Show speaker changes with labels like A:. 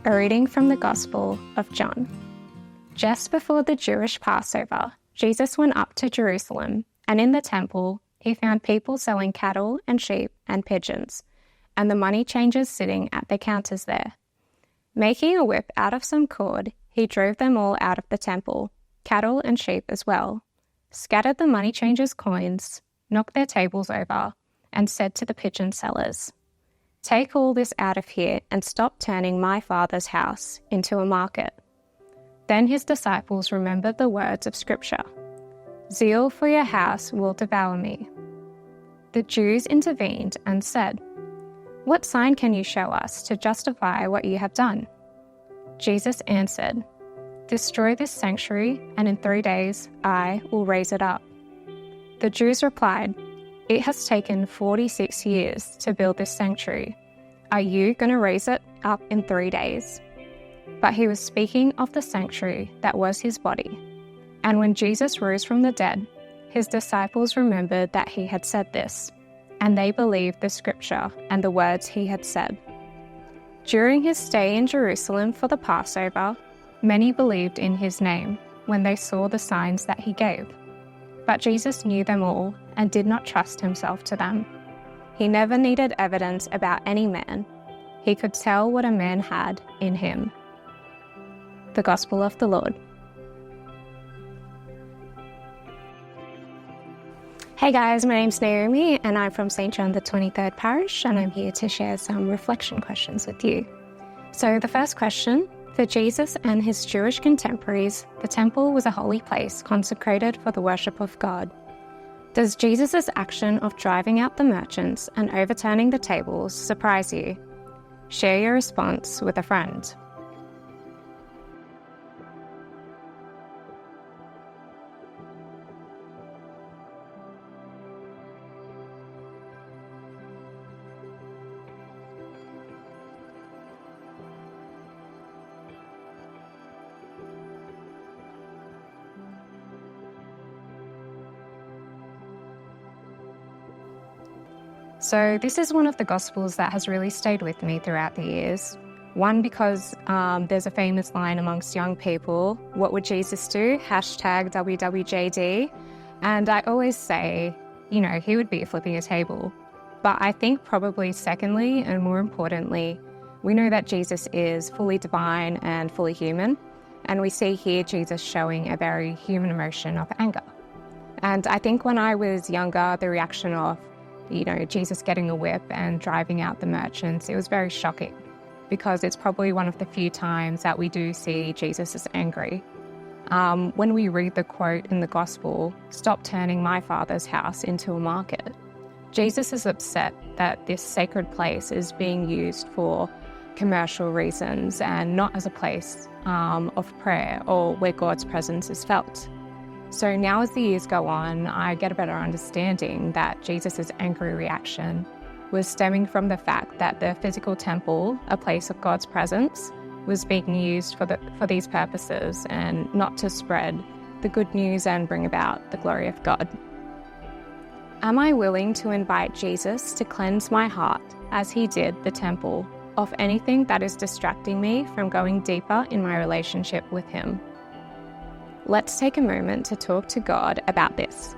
A: A reading from the Gospel of John. Just before the Jewish Passover, Jesus went up to Jerusalem, and in the temple he found people selling cattle and sheep and pigeons, and the money changers sitting at the counters there. Making a whip out of some cord, he drove them all out of the temple, cattle and sheep as well, scattered the money changers' coins, knocked their tables over, and said to the pigeon sellers, "Take all this out of here and stop turning my Father's house into a market." Then his disciples remembered the words of Scripture, "Zeal for your house will devour me." The Jews intervened and said, "What sign can you show us to justify what you have done?" Jesus answered, "Destroy this sanctuary, and in 3 days I will raise it up." The Jews replied, "It has taken 46 years to build this sanctuary. Are you going to raise it up in 3 days?" But he was speaking of the sanctuary that was his body. And when Jesus rose from the dead, his disciples remembered that he had said this, and they believed the Scripture and the words he had said. During his stay in Jerusalem for the Passover, many believed in his name when they saw the signs that he gave. But Jesus knew them all and did not trust himself to them. He never needed evidence about any man. He could tell what a man had in him. The Gospel of the Lord. Hey guys, my name's Naomi and I'm from St. John the 23rd Parish, and I'm here to share some reflection questions with you. So the first question: for Jesus and his Jewish contemporaries, the temple was a holy place consecrated for the worship of God. Does Jesus' action of driving out the merchants and overturning the tables surprise you? Share your response with a friend. So this is one of the Gospels that has really stayed with me throughout the years. One, because there's a famous line amongst young people, "What would Jesus do?" #WWJD. And I always say, he would be flipping a table. But I think probably secondly, and more importantly, we know that Jesus is fully divine and fully human. And we see here Jesus showing a very human emotion of anger. And I think when I was younger, the reaction of Jesus getting a whip and driving out the merchants, it was very shocking, because it's probably one of the few times that we do see Jesus as angry. When we read the quote in the Gospel, "Stop turning my Father's house into a market," Jesus is upset that this sacred place is being used for commercial reasons and not as a place of prayer or where God's presence is felt. So now as the years go on, I get a better understanding that Jesus' angry reaction was stemming from the fact that the physical temple, a place of God's presence, was being used for these purposes and not to spread the good news and bring about the glory of God. Am I willing to invite Jesus to cleanse my heart, as he did the temple, of anything that is distracting me from going deeper in my relationship with him? Let's take a moment to talk to God about this.